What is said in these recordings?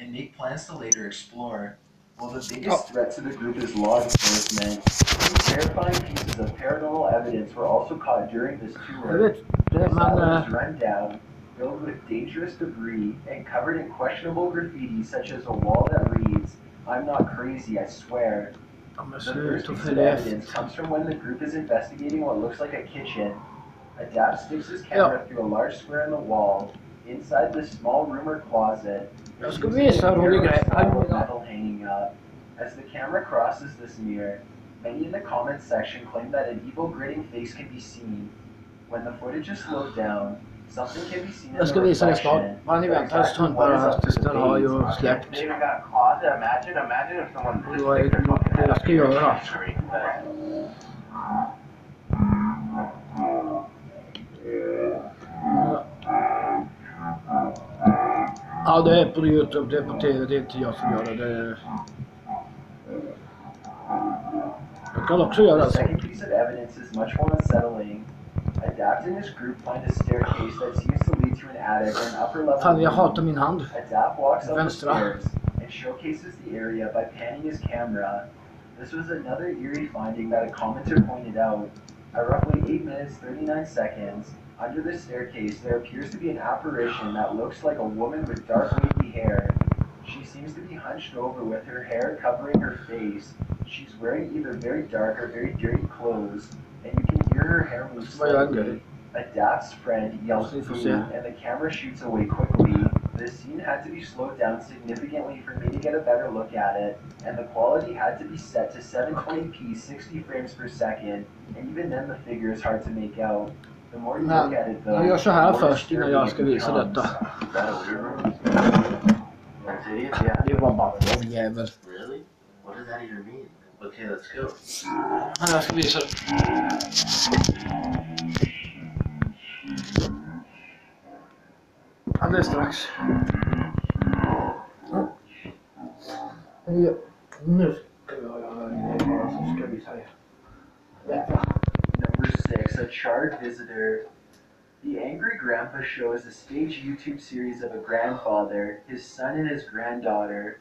and make plans to later explore. While the biggest threat to the group is law enforcement, two terrifying pieces of paranormal evidence were also caught during this tour. The asylum is run down, filled with dangerous debris, and covered in questionable graffiti such as a wall that reads, "I'm not crazy, I swear." The first piece of evidence comes from when the group is investigating what looks like a kitchen. Adapt sticks his camera through a large square in the wall. Inside this small room or closet, there's a metal hanging up. As the camera crosses this mirror, many in the comments section claim that an evil grinning face can be seen. When the footage is slowed down, something can be seen in the reflection. Exactly what is up to the debate. They even got a closet. Imagine if someone just stick their fucking head up here on the screen. Ja, det är på YouTube, det är på TV, det är inte jag som gör det. Jag kan också göra The så. second piece of evidence is much more unsettling. Adapt and his group find a staircase that seems to lead to an attic or an upper level. Fan, jag hatar min hand. Adapt walks up the stairs and showcases the area by panning his camera. This was another eerie finding that a commenter pointed out. At roughly 8 minutes 39 seconds, under this staircase there appears to be an apparition that looks like a woman with dark wavy hair. She seems to be hunched over with her hair covering her face. She's wearing either very dark or very dirty clothes, and you can hear her hair move slightly. Adapt's friend yells "Boo," and the camera shoots away quickly. The scene had to be slowed down significantly for me to get a better look at it, and the quality had to be set to 720p 60 frames per second, and even then the figure is hard to make out. The more you look at it though, jag gör så här först innan jag ska visa detta. Det var bara en jävel. Really? What does that even mean? Okay, let's go. Jag ska visa det. Alldeles strax. Ja, nu ska vi göra det. Så ska vi säga. Number 6, a charred visitor. The Angry Grandpa Show is a staged YouTube series of a grandfather, his son, and his granddaughter.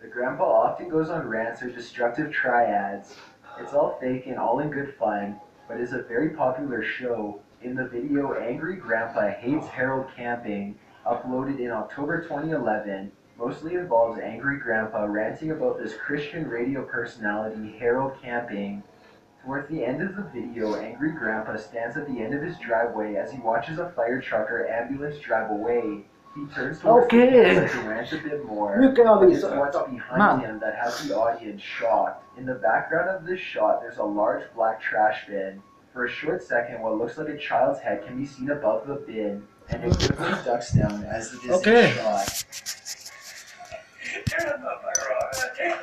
The grandpa often goes on rants or destructive triads. It's all fake and all in good fun, but is a very popular show. In the video Angry Grandpa Hates Harold Camping, uploaded in October 2011, mostly involves Angry Grandpa ranting about this Christian radio personality, Harold Camping. Towards the end of the video, Angry Grandpa stands at the end of his driveway as he watches a fire truck or ambulance drive away. He turns towards the camera to rant a bit more. It's what's behind him that has the audience shocked. In the background of this shot, there's a large black trash bin. For a short second, what looks like a child's head can be seen above the bin, and it quickly ducks down as it is shot.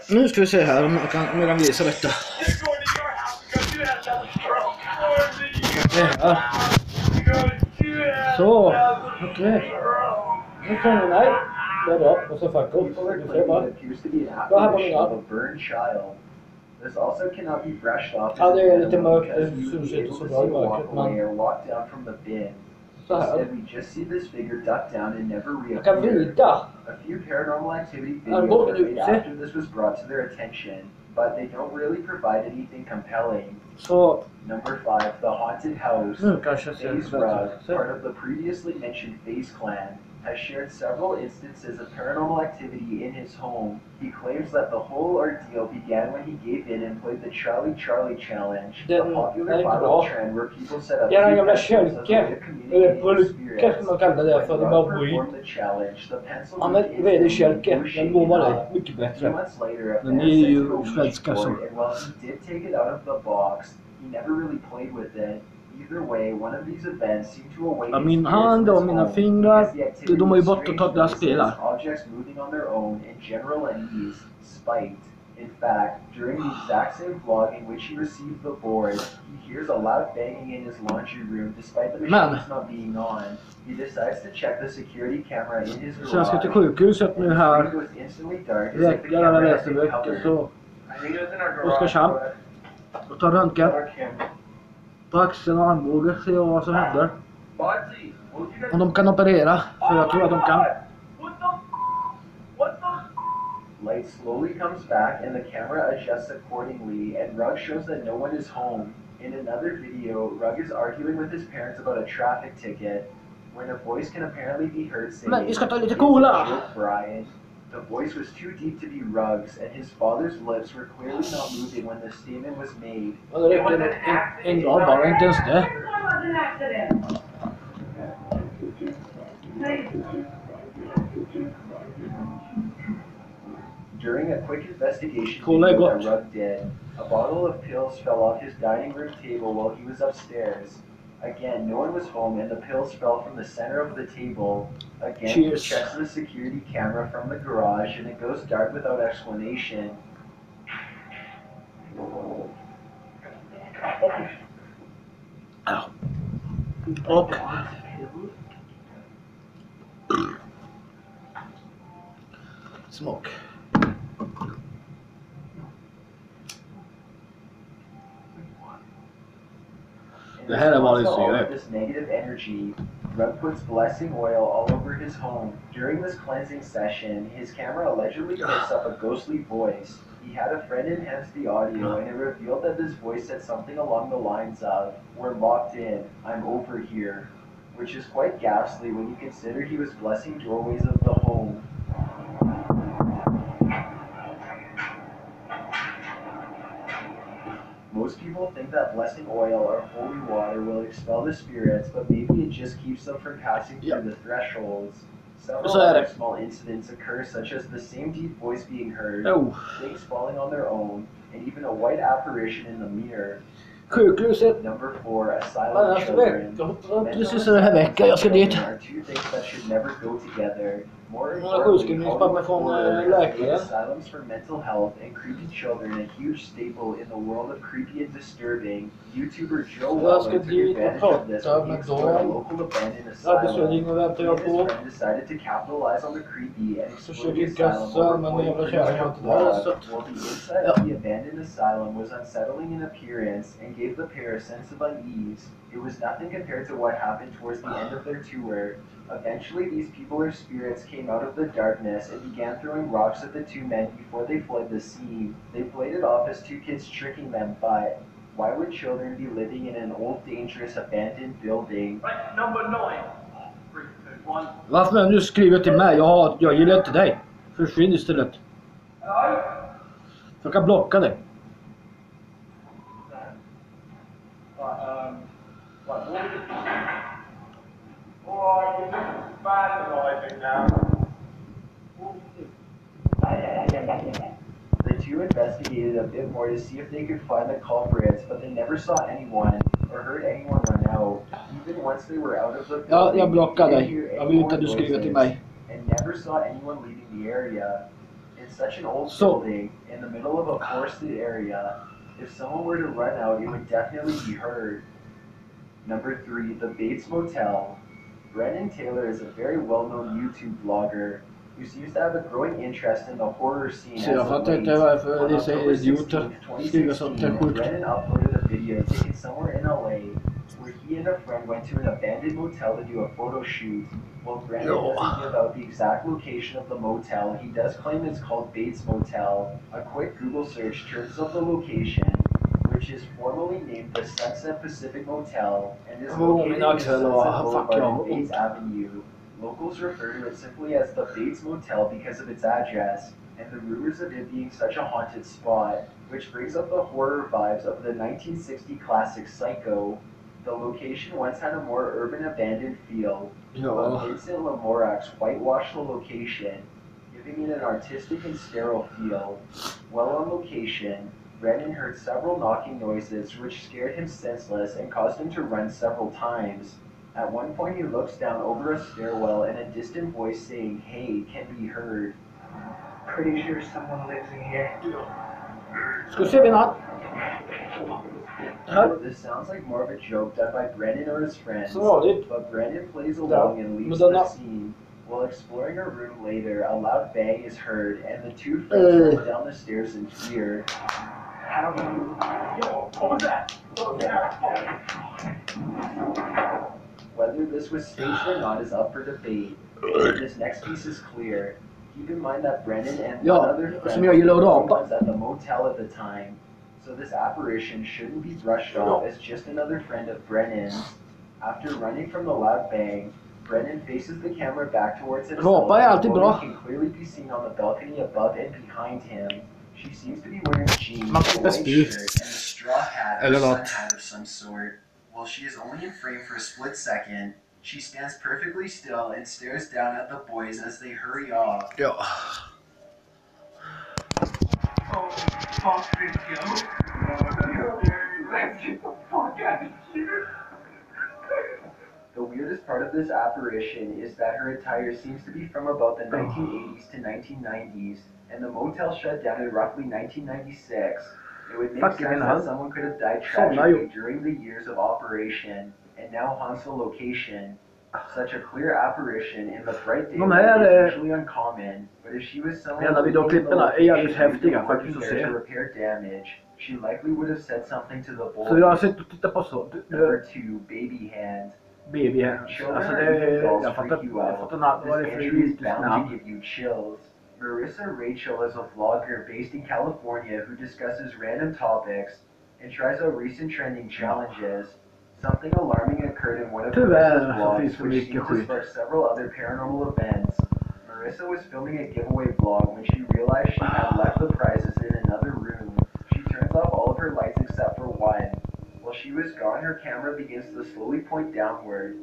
Nu ska vi se här om jag kan visa detta. Så, okej. Nu kan vi nej. Det är bra. Och så fuck upp. Du ser bara. Gå här på min arm. This also cannot be brushed off. Ja, det är lite mörkt. Det syns inte så bra i mörkret. Men Instead, we just see this figure duck down and never jag kan reappear. vrida. A few paranormal activity videos were made after this was brought to their attention, but they don't really provide anything compelling. Så. Number 5, the haunted house. Nu kanske jag Faze Rug, part of the previously mentioned Faze clan, has shared several instances of paranormal activity in his home. He claims that the whole ordeal began when he gave in and played the Charlie Charlie challenge, a popular viral trend where people set up pencils as a way of communicating with spirits. When Rug performed the challenge, the pencil moved instantly and shaking up. mycket 2 bättre. months later, a Men fan ni är sent ju him a Ouija svenskar board, så. and while he did take it out of the box, he never really played with it. Either way, one of these events seemed to awaken Min hand och mina fingrar, de har ju bort att ta deras spelar. Objects moving on their own and general unease, spite. In fact, during the exact same vlog in which he received the board, he hears a loud banging in his laundry room despite the machines not being on. He decides to check the security camera in his garage. Så jag ska till sjukhuset nu här. Räcker alla läseböcker så. Oskarshamn. Och ta röntgen. På axeln och armbåge, se vad som händer. Om de kan operera, för jag tror att de kan. Light slowly comes back and the camera adjusts accordingly, and Rug shows that no one is home. In another video, Rug is arguing with his parents about a traffic ticket, when a voice can apparently be heard saying, Men vi ska ta lite "It's a cola." joke, Brian." The voice was too deep to be Rug's, and his father's lips were clearly not moving when the statement was made. Ja, det räckte en dag bara, inte ens det. During a quick investigation Cola video gott. that Rug did, a bottle of pills fell off his dining room table while he was upstairs. Again, no one was home and the pills fell from the center of the table. Again, Cheers. he checks the security camera from the garage and it goes dark without explanation. Och smak. In Det här är response vanligt to all syre. of this negative energy, Rug puts blessing oil all over his home. During this cleansing session, his camera allegedly picks up a ghostly voice. He had a friend enhance the audio, and it revealed that this voice said something along the lines of, "We're locked in, I'm over here," which is quite ghastly when you consider he was blessing doorways of the home. Most people think that blessing oil or holy water will expel the spirits, but maybe it just keeps them from passing through the thresholds. Several Så är other det. small incidents occur, such as the same deep voice being heard, Oh. things falling on their own, and even a white apparition in the mirror. Sjukhuset. Number 4, asylum Nästa children. vecka. Precis den här veckan jag ska dit. Are two things that should never go together. More Jag har importantly, sjukskrivningspapper från Hollywood horror has läkaren. made asylums for mental health and creepy children a huge staple in the world of creepy and disturbing. YouTuber Joe Jag Waller ska took dit och advantage of this prata when he med explored a dem. local abandoned Arbetsfördelning asylum. väntar He jag and his på. friend decided to capitalize on the creepy and explore the Försöker asylum gassa, over men coin jävla producer kärring var inte där, så blood, att- while the inside of the abandoned asylum was unsettling in appearance and gave the pair a sense of unease. It was nothing compared to what happened towards the end of their tour. Eventually, these people or spirits came out of the darkness and began throwing rocks at the two men before they fled the scene. They played it off as two kids tricking them, but why would children be living in an old, dangerous, abandoned building? Right, number 9. 3, 2, 1. Varför har du skrivit till mig? Jag gillar inte dig. Försvinn istället. Hello? Jag kan blocka dig. Right, what was it? Alright, you're just vandalising now. The two investigated a bit more to see if they could find the culprits, but they never saw anyone or heard anyone run out. Even once they were out of the Ja, building, jag blockar they dig. didn't hear Jag any vill inte more att du skriver till noises mig. and never saw anyone leaving the area. In such an old So- building, in the middle of a forested area, if someone were to run out, it would definitely be heard. Number 3, the Bates Motel. Brennan Taylor is a very well-known YouTube vlogger who seems to have a growing interest in the horror scene Så jag as of fattar late. inte varför On dessa October idioter 16th, skriver sånt där 2016, sjukt. Brennan uploaded a video taken somewhere in LA where he and a friend went to an abandoned motel to do a photo shoot. While Brennan doesn't give out the exact location of the motel, he does claim it's called Bates Motel. A quick Google search turns up the location, which is formally named the Sunset Pacific Motel and is located near Sunset Boulevard and Bates Avenue. Locals refer to it simply as the Bates Motel because of its address, and the rumors of it being such a haunted spot, which brings up the horror vibes of the 1960 classic Psycho. The location once had a more urban abandoned feel, Ja. but Vincent Lamorax whitewashed the location, giving it an artistic and sterile feel. While on location, Brennan heard several knocking noises which scared him senseless and caused him to run several times. At one point he looks down over a stairwell and a distant voice saying, "Hey," can be heard. Pretty sure someone lives in here. Ska vi se vid natt? Här. This sounds like more of a joke done by Brennan or his friends, Som vanligt. but Brennan plays along and leaves Men the denna- scene. While exploring a room later, a loud bang is heard, and the two friends run down the stairs in fear. I don't know. Yo, what was that? What was that? Whether this was staged or not is up for debate. This next piece is clear. Keep in mind that Brennan and Ja, one other friend som jag gillar att were the rapa. ones at the motel at the time, so this apparition shouldn't be brushed off as just another friend of Brennan's. After running from the loud bang, Brennan faces the camera back towards himself, Rapa är and alltid the woman bra. can clearly be seen on the balcony above and behind him. She seems to be wearing jeans, Man a kan inte white spy. shirt, and a straw hat or Eller sun något. hat of some sort. While she is only in frame for a split second, she stands perfectly still and stares down at the boys as they hurry off. Ja. Oh, fuck this, yo. Let's get the fuck out of here. The weirdest part of this apparition is that her attire seems to be from about the 1980s to 1990s, and the motel shut down in roughly 1996. It would make Fucking sense hell. that someone could have died Somnar tragically ju. during the years of operation, and now haunts the location. Such a clear apparition in the bright De daylight här is usually uncommon, but if she was someone jävla living in the videoklipperna är jävligt location häftiga and faktiskt working att there se. to repair damage, she likely would have said something to the Så jag har boys. sett och tittat på så. Number 2, baby hand. Baby här. Alltså det är... Jag fattar inte vad det är för This entry is juridisk bound to namn. give you chills. Marissa Rachel is a vlogger based in California who discusses random topics and tries out recent trending challenges. Something alarming occurred in one of Tyvärr Marissa's så finns vlogs, det which mycket seemed to skit. spark several other paranormal events. Marissa was filming a giveaway vlog when she realized she had left the prizes in another room. She turns off all of her lights except for one. While she was gone, her camera begins to slowly point downward.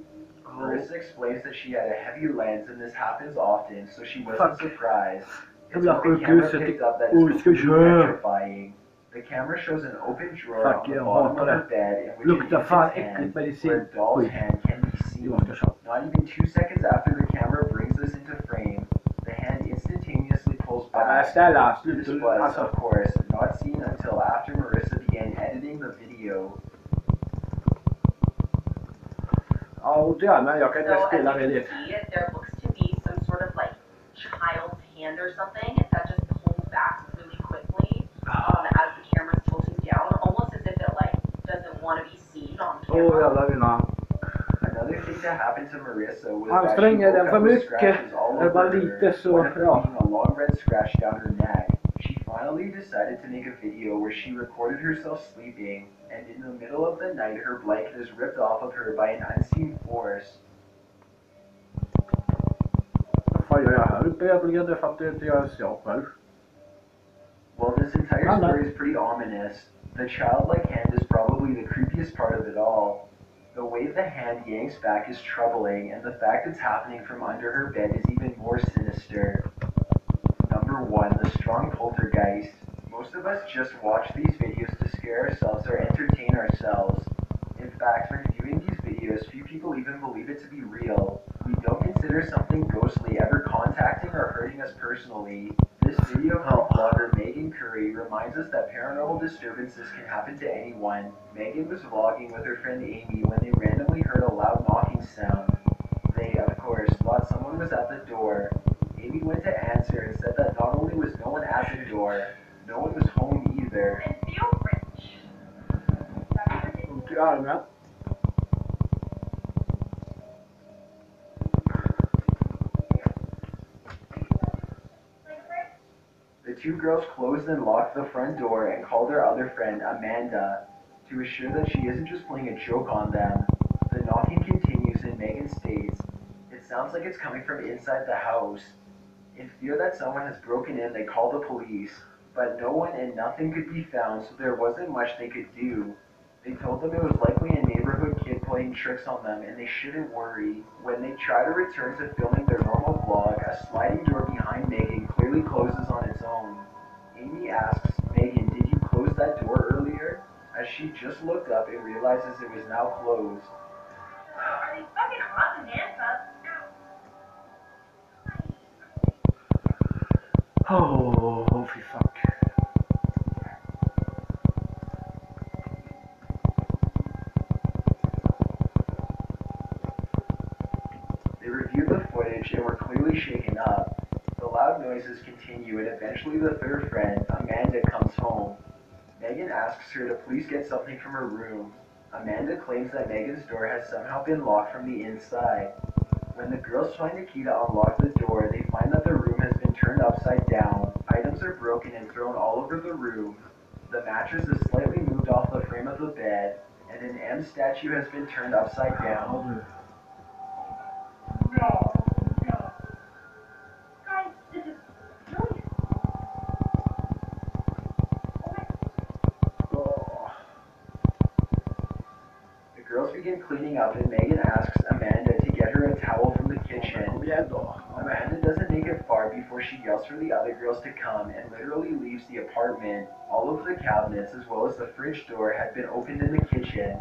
Marissa explains that she had a heavy lens and this happens often, so she wasn't surprised. It's what the camera picked up that's completely petrifying. The camera shows an open drawer on the bottom of her bed in which Luktar it fan hits his hand, äckligt where a doll's medicin. hand can be seen. Jag ska köpa. Not even 2 seconds after the camera brings this into frame, the hand instantaneously pulls back. Snälla, This sluta. was, Alltså. of course, not seen until after Marissa began editing the video. Ja, ont i armen. Jag kan inte So spela as med you det. can see, there looks to be some sort of like child's hand or something that just pulls back really quickly as the camera's tilting down, almost as if it like doesn't want to be seen on camera. Jävlar mina. Another thing that happened to Marissa was Han that she stränger den woke för up with mycket. scratches all Det är bara over lite her, så, one of them ja. being a long red scratch down her neck. She finally decided to make a video where she recorded herself sleeping, and in the middle of the night her blanket is ripped off of her by an unseen force. Vad fan gör jag här uppe egentligen? Det fattar inte jag ens jag själv. While this entire story is pretty ominous, the childlike hand is probably the creepiest part of it all. The way the hand yanks back is troubling, and the fact it's happening from under her bed is even more sinister. Number 1, the strong poltergeist. Most of us just watch these videos to scare ourselves or entertain ourselves. In fact, when viewing these videos, few people even believe it to be real. We don't consider something ghostly ever contacting or hurting us personally. This video from vlogger Megan Curry reminds us that paranormal disturbances can happen to anyone. Megan was vlogging with her friend Amy when they randomly heard a loud knocking sound. They, of course, thought someone was at the door. Amy went to answer and said that not only was no one at the door, no one was home either. And feel rich. Ont i armen. The two girls closed and locked the front door and called their other friend, Amanda, to assure that she isn't just playing a joke on them. The knocking continues and Megan states, "It sounds like it's coming from inside the house." In fear that someone has broken in, they call the police, but no one and nothing could be found, so there wasn't much they could do. They told them it was likely a neighborhood kid playing tricks on them and they shouldn't worry. When they try to return to filming their normal vlog, a sliding door behind Megan clearly closes on its own. Amy asks, "Megan, did you close that door earlier?" As she just looked up and realizes it was now closed. Are they fucking hot in handcuffs? Oh, fy fuck. They reviewed the footage and were clearly shaken up. The loud noises continue and eventually the third friend, Amanda, comes home. Megan asks her to please get something from her room. Amanda claims that Megan's door has somehow been locked from the inside. When the girls find a key to unlock the door, they find that the room has been turned upside down. Items are broken and thrown all over the room. The mattress is slightly moved off the frame of the bed, and an M statue has been turned upside down. No. Guys, this is really. Oh, The girls begin cleaning up, and Megan asks Amanda to get her a towel from the kitchen. miedo. Amanda doesn't make it far before she yells for the other girls to come and literally leaves the apartment. All of the cabinets, as well as the fridge door, had been opened in the kitchen.